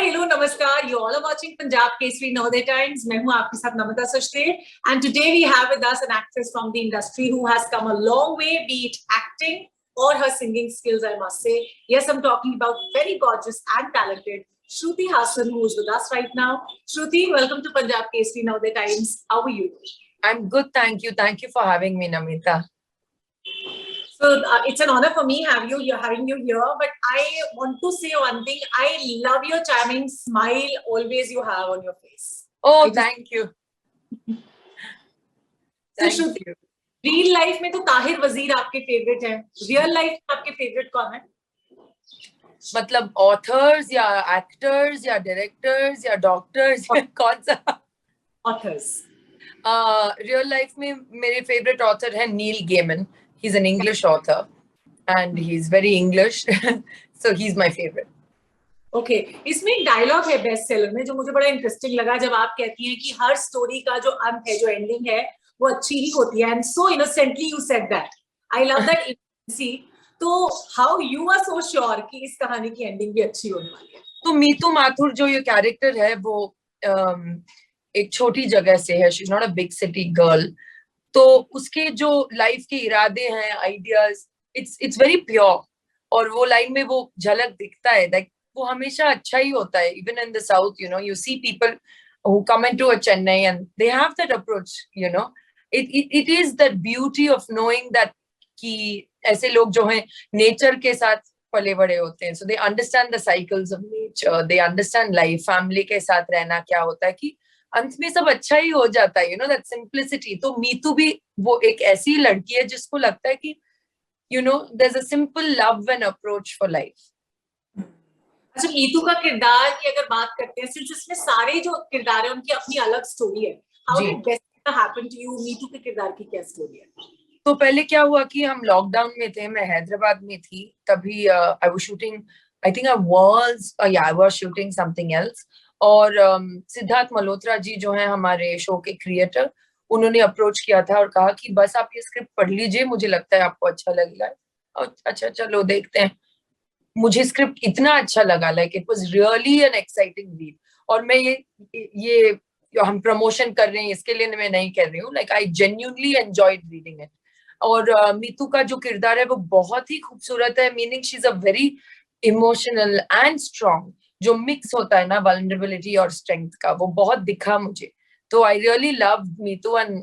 hello, namaskar. You all are watching Punjab Kesari Navodaya Times. मैं हूँ आपके साथ Namita Sachdev. And today we have with us an actress from the industry who has come a long way, be it acting or her singing skills, I must say. Yes, I'm talking about very gorgeous and talented Shruti Haasan, who is with us right now. Shruti, welcome to Punjab Kesari Navodaya Times. How are you? I'm good, thank you. Thank you for having me, Namita. So it's an honor for me having you here. But I want to say one thing. I love your charming smile always you have on your face. Oh, thank you. So Shruti, real life में तो ताहिर वजीर आपके favorite हैं. Real life में आपके favorite कौन है? मतलब authors या actors या directors या doctors कौन सा? Authors. Real life में मेरे favorite author है Neil Gaiman. He's an English author and he's very English, so he's my favorite. Okay, इसमें एक डायलॉग है बेस्ट सेलर में जो मुझे बड़ा इंटरेस्टिंग लगा जब आप कहती हैं कि हर स्टोरी का जो अंत है, जो एंडिंग है, वो अच्छी ही होती है. And so innocently you said that. I love that innocence. तो how you are so sure कि इस कहानी की एंडिंग भी अच्छी होने वाली है? तो मीतू माथुर जो ये कैरेक्टर है वो एक छोटी जगह से है. She is not a big city girl. तो उसके जो लाइफ के इरादे हैं, आइडियाज, इट्स वेरी प्योर. और वो लाइन में वो झलक दिखता है. लाइक वो हमेशा अच्छा ही होता है. Even in the south, you know, you see people who come into a Chennai and they have that approach, you know. It is that beauty of knowing that कि ऐसे लोग जो हैं नेचर के साथ पले बड़े होते हैं. So they understand the cycles of nature, they understand life, family के साथ रहना क्या होता है कि अंत में सब अच्छा ही हो जाता है. You know, that simplicity. तो मीतू भी वो एक ऐसी लड़की है जिसको लगता है कि you know, there's a simple love and approach for life. अच्छा, मीतू का किरदार की अगर बात करते हैं, सिर्फ इसमें सारे जो किरदार है उनकी अपनी अलग स्टोरी है. How did Bestsellers happen to you? Meetu के किरदार की क्या स्टोरी है? तो पहले क्या हुआ कि हम लॉकडाउन में थे. मैं हैदराबाद में थी तभी. I was shooting, I think I was shooting something else. और सिद्धार्थ मल्होत्रा जी जो हैं हमारे शो के क्रिएटर, उन्होंने अप्रोच किया था और कहा कि बस आप ये स्क्रिप्ट पढ़ लीजिए, मुझे लगता है आपको अच्छा लगेगा. अच्छा चलो देखते हैं. मुझे स्क्रिप्ट इतना अच्छा लगा. Like it was really an exciting read. और मैं ये हम प्रमोशन कर रहे हैं इसके लिए मैं नहीं कह रही हूँ. Like I genuinely enjoyed reading it. और मीतू का जो किरदार है वो बहुत ही खूबसूरत है. Meaning she is a very emotional and strong. जो मिक्स होता है ना वल्नरेबिलिटी और स्ट्रेंथ का, वो बहुत दिखा मुझे. तो I really love Meetu. And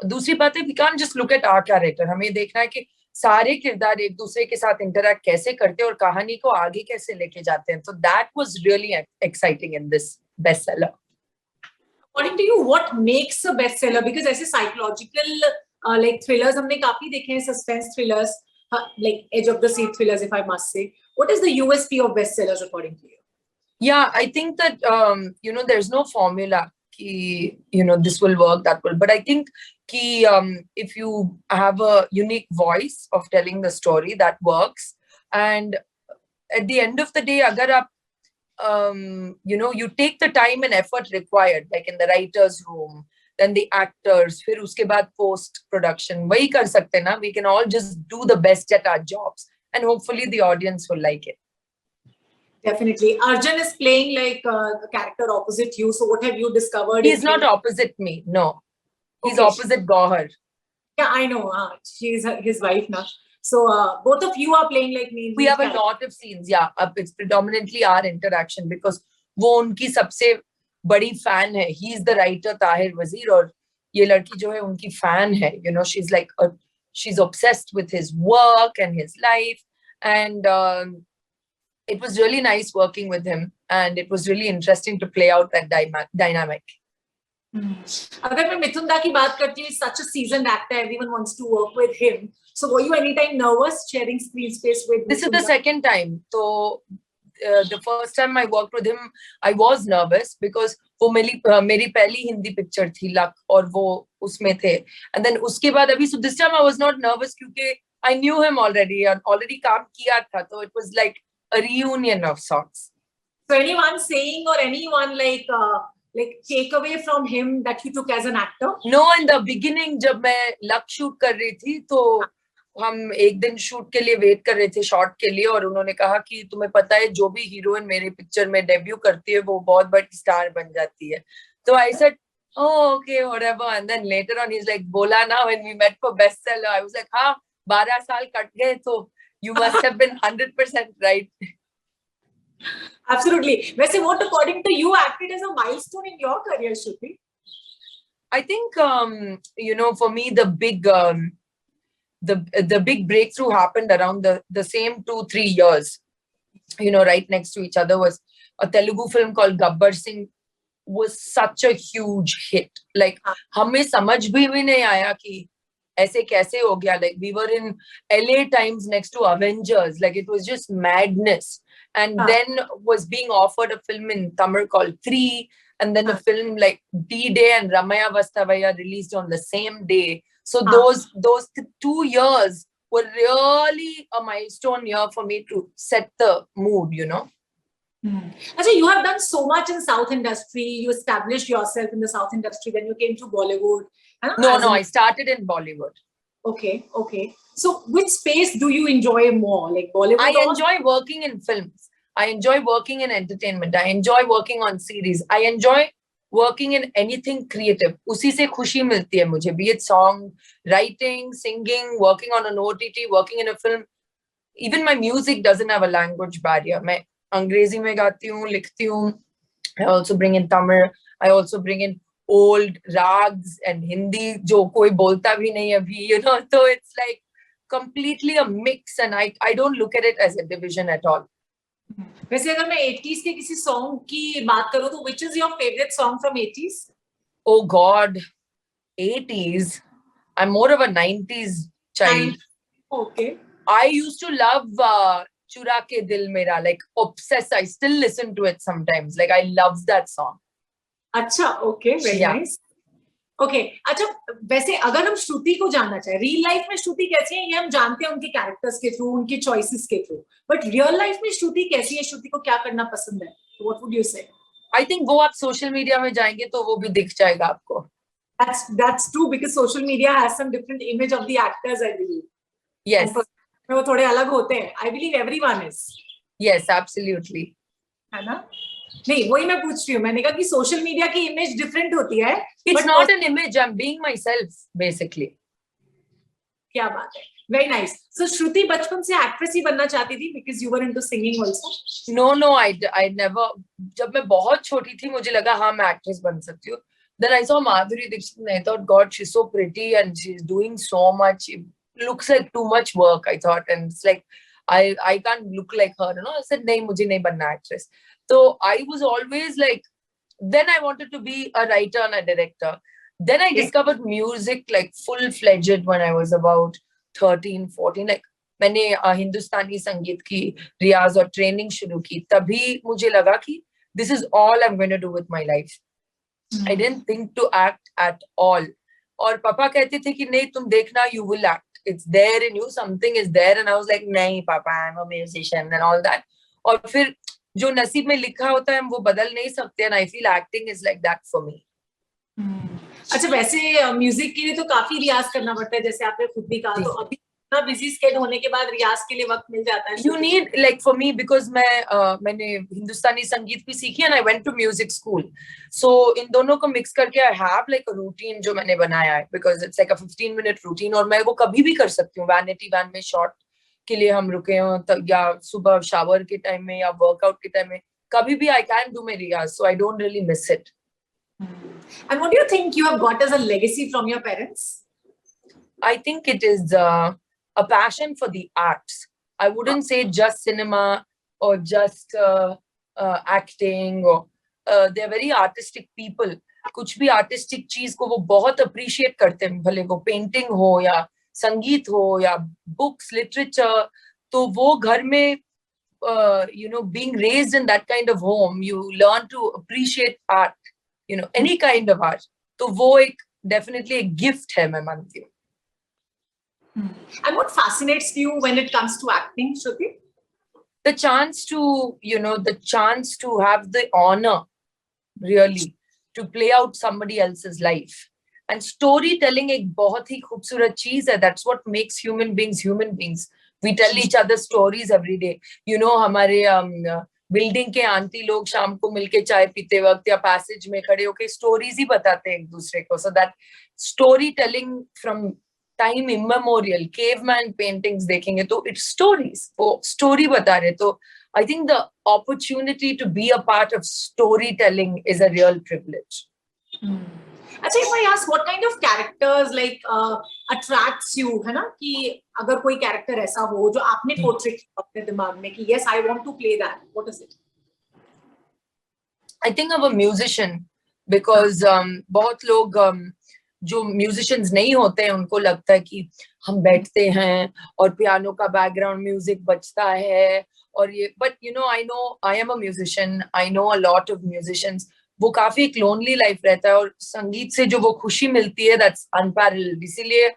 दूसरी बात है, we can't just look at our character. हमें देखना है कि सारे किरदार एक दूसरे के साथ इंटरैक्ट कैसे करते हैं और कहानी को आगे कैसे लेके जाते हैं. तो that was really exciting in this bestseller. According to you, what makes a bestseller? Because ऐसे psychological like thrillers हमने काफी देखे हैं, suspense thrillers, like edge of the seat thrillers, if I must say. What is the USP of bestsellers according to you? Yeah, I think that you know, there's no formula ki, you know, this will work, that will. But I think ki if you have a unique voice of telling the story, that works. And at the end of the day, agar aap you know, you take the time and effort required, like in the writer's room, then the actors, फिर उसके बाद post production, वही कर सकते ना. We can all just do the best at our jobs, and hopefully the audience will like it. Definitely. Arjun is playing like a character opposite you. So what have you discovered? He's not opposite me. No, he's opposite Gauhar. Yeah, I know. She's his wife now. So both of you are playing like me. We have a lot of scenes. Yeah, it's predominantly our interaction because वो उनकी सबसे बड़ी fan है. He's the writer Tahir वजीर और ये लड़की जो है उनकी fan है. You know, she's like she's obsessed with his work and his life. And it was really nice working with him, and it was really interesting to play out that dynamic. अगर मैं मिथुन दा की बात करती हूँ, such a seasoned actor, everyone wants to work with him. So were you anytime nervous sharing screen space with? This is the second time. So the first time I worked with him, I was nervous because वो मेरी पहली Hindi picture थी luck, और वो उसमें थे. And then उसके बाद अभी, so this time I was not nervous क्योंकि I knew him already and already काम किया था. So it was like a reunion of sorts. So anyone saying or anyone like take away from him that you took as an actor? No, in the beginning जब मैं luck shoot कर रही थी तो हम एक दिन शूट के लिए वेट कर रहे थे शॉट के लिए, और उन्होंने कहा कि तुम्हें पता है जो भी हीरोइन मेरे पिक्चर में डेब्यू करती है वो बहुत बड़ी स्टार बन जाती है. तो I said oh okay whatever, and then later on he's like bola na when we met for bestseller. I was like हाँ 12 साल कट गए तो you must have been 100% right. Absolutely. वैसे what according to you acted as a milestone in your career, Shruti? I think for me the big breakthrough happened around the same 2-3 years, right next to each other, was a Telugu film called Gabbar Singh. Was such a huge hit. Like हमें समझ भी नहीं आया कि ऐसे कैसे हो गया. Like we were in LA Times next to Avengers. Like it was just madness. And then was being offered a film in Tamil called 3, and then a film like D-Day and Ramaya Vastavaya released on the same day. So those 2 years were really a milestone year for me to set the mood, Actually, you have done so much in South industry. You established yourself in the South industry. Then you came to Bollywood. No, I started in Bollywood. Okay. So, which space do you enjoy more? Like Bollywood? I enjoy working in films. I enjoy working in entertainment. I enjoy working on series. I enjoy working in anything creative. उसी से खुशी मिलती है मुझे. Be it song, writing, singing, working on an OTT, working in a film. Even my music doesn't have a language barrier. मैं अंग्रेजी में गाती हूँ, लिखती हूँ. I also bring in Tamil. I also bring in old rags and Hindi जो कोई बोलता भी नहीं अभी, So it's like completely a mix, and I don't look at it as a division at all. वैसे अगर मैं 80s के किसी सॉन्ग की बात करूँ तो which is your favorite song from 80s? Oh God, 80s. I'm more of a 90s child. Okay. I used to love Chura Ke Dil Mera, like obsessed. I still listen to it sometimes. Like I love that song. अच्छा, okay, very nice. Okay, अच्छा वैसे अगर हम श्रुति को जानना चाहे, real life में श्रुति कैसी है ये हम जानते हैं उनके कैरेक्टर्स के थ्रू, उनकी चॉइसेस के थ्रू, बट रियल लाइफ में श्रुति कैसी है, श्रुति को क्या करना पसंद है? व्हाट वुड यू से? आई थिंक वो आप सोशल मीडिया में जाएंगे तो वो भी दिख जाएगा आपको. That's true because social media has some different image of the actors, I believe. Yes. वो थोड़े अलग होते हैं. I believe everyone is. Yes, absolutely. है ना? नहीं, वही मैं पूछ रही हूँ. मैंने कहा कि सोशल मीडिया की इमेज डिफरेंट होती है. It's not an image. I'm being myself, basically. क्या बात है. Very nice. So श्रुति बचपन से एक्ट्रेस ही बनना चाहती थी because you were into singing also? No, I never. जब मैं बहुत छोटी थी मुझे लगा हाँ मैं एक्ट्रेस बन सकती हूँ. Then I saw Mathuri Dixit and I thought, God, she's so pretty and she's doing so much. It looks like too much work, I thought. And it's like, I can't look like her. I said, नहीं, मुझे नहीं बनना actress. So I was always like, then I wanted to be a writer and a director. Then I discovered music like full-fledged when I was about 13, 14. Like, मैंने हिंदुस्तानी संगीत की रियाज और training शुरू की. तभी मुझे लगा कि this is all I'm going to do with my life. I didn't think to act at all. और पापा कहते थे कि नहीं तुम देखना, you will act. It's there in you, something is there. And I was like, नहीं पापा, I'm a musician and all that. और फिर जो नसीब में लिखा होता है हम वो बदल नहीं सकते. And I feel acting is like that for me. अच्छा वैसे म्यूजिक के लिए तो काफी रियाज करना पड़ता है जैसे आपने खुद भी कहा. तो अभी इतना बिजी स्केड्यूल होने के बाद रियाज के लिए वक्त मिल जाता है? You need, like for me, because मैंने हिंदुस्तानी संगीत भी सीखी and I went to music school. So इन दोनों को मिक्स करके I have like a routine जो मैंने बनाया है, because it's like a 15-minute routine और मैं वो कभी भी कर सकती हूँ. वैनिटी वैन में शॉट के लिए हम रुके हो या सुबह शावर के टाइम में या वर्कआउट के टाइम में कभी भी I can do my Riyaz. So I don't really miss it. And what do you think you have got as a legacy from your parents? I think it is a passion for the arts. I wouldn't say just cinema or just acting. Or they're very artistic people. कुछ भी artistic चीज को वो बहुत appreciate करते हैं, भले वो painting हो या संगीत हो या books, literature. तो वो घर में being raised in that kind of home, you learn to appreciate art. Any kind of art. तो वो एक definitely a gift है मैं मानती हूँ. And what fascinates you when it comes to acting, Shruti? The chance to have the honor, really, to play out somebody else's life. And storytelling एक बहुत ही खूबसूरत चीज है. That's what makes human beings human beings. We tell each other stories every day. You know, हमारे building के aunty लोग शाम को मिलके चाय पीते वक्त या पैसेज में खड़े होके स्टोरीज ही बताते हैं एक दूसरे को. So that storytelling from time immemorial, caveman paintings देखेंगे तो it's stories. वो story बता रहे. तो I think the opportunity to be a part of storytelling is a real privilege. अच्छा, if I ask what kind of characters like attracts you, है ना, कि अगर कोई character ऐसा हो जो आपने portray किया अपने दिमाग में कि yes I want to play that, what is it? I think of a musician because बहुत लोग जो musicians नहीं होते हैं उनको लगता है कि हम बैठते हैं और पियानो का background music बजता है और ये, but you know I am a musician, I know a lot of musicians. वो काफी एक लोनली लाइफ रहता है और संगीत से जो वो खुशी मिलती है दैट्स अनपैरेलल्ड. इसीलिए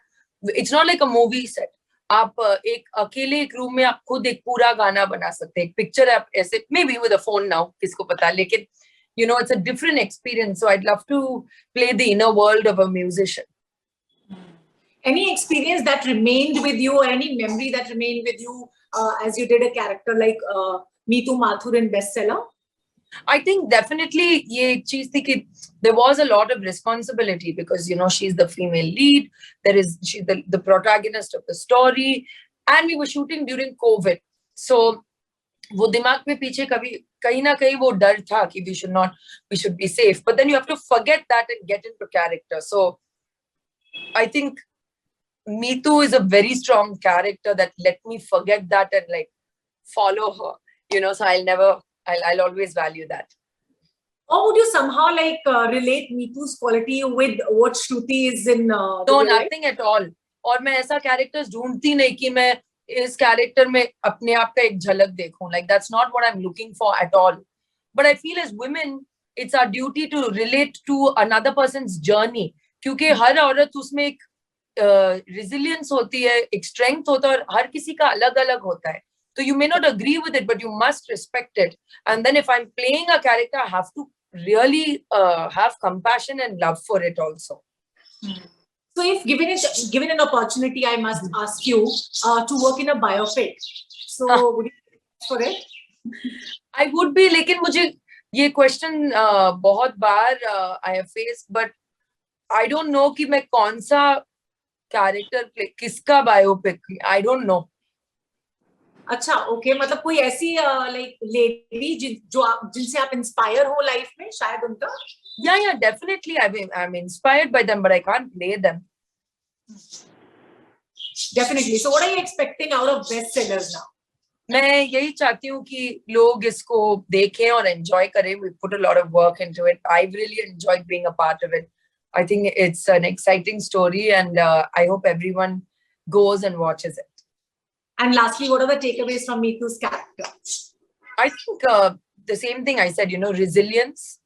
it's not like a movie set. आप एक अकेले एक रूम में आप खुद एक पूरा गाना बना सकते हैं. एक पिक्चर आप ऐसे may be with a phone now, किसको पता, लेकिन you know it's a different experience. So I'd love to play the inner world of a musician. Any experience that remained with you or any memory that remained with you as you did a character like Meeple Mathur in Bestseller? I think definitely ये एक चीज थी कि there was a lot of responsibility because you know she's the female lead, she's the protagonist of the story, and we were shooting during COVID. So वो दिमाग में पीछे कहीं ना कहीं वो डर था कि we should be safe, but then you have to forget that and get into character. So I think Meetu is a very strong character that let me forget that and like follow her, you know, so I'll always value that. Or would you somehow like relate Meetu's quality with what Shruti is in No, nothing at all. और मैं ऐसा characters ढूंढती नहीं कि मैं इस character में अपने आप का एक झलक देखूं. Like that's not what I'm looking for at all. But I feel as women, it's our duty to relate to another person's journey. क्योंकि हर औरत उसमें एक resilience होती है, एक strength होता है और हर किसी का अलग-अलग होता है. So you may not agree with it, but you must respect it. And then if I'm playing a character, I have to really have compassion and love for it also. So if given an opportunity, I must ask you to work in a biopic. So would you go for it? I would be, लेकिन मुझे ये question बहुत बार I have faced, but I don't know कि मैं कौन सा character play, किसका biopic, I don't know. अच्छा, ओके, मतलब कोई ऐसी लाइक लेडी जिनसे आप इंस्पायर हो लाइफ में, शायद उनका. Yeah, definitely I'm inspired by them, but I can't play them. Definitely. So what are you expecting out of Bestsellers now? मैं यही चाहती हूँ कि लोग इसको देखें और enjoy करें. We put a lot of work into it. I've really enjoyed being a part of it. I think it's an exciting story, and I hope everyone goes and watches it. And lastly, what are the takeaways from Meethu's character? I think the same thing I said, you know, resilience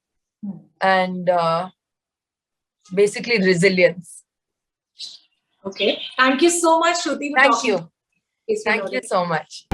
and basically resilience. Okay. Thank you so much, Shruti. Thank you. Thank you so much.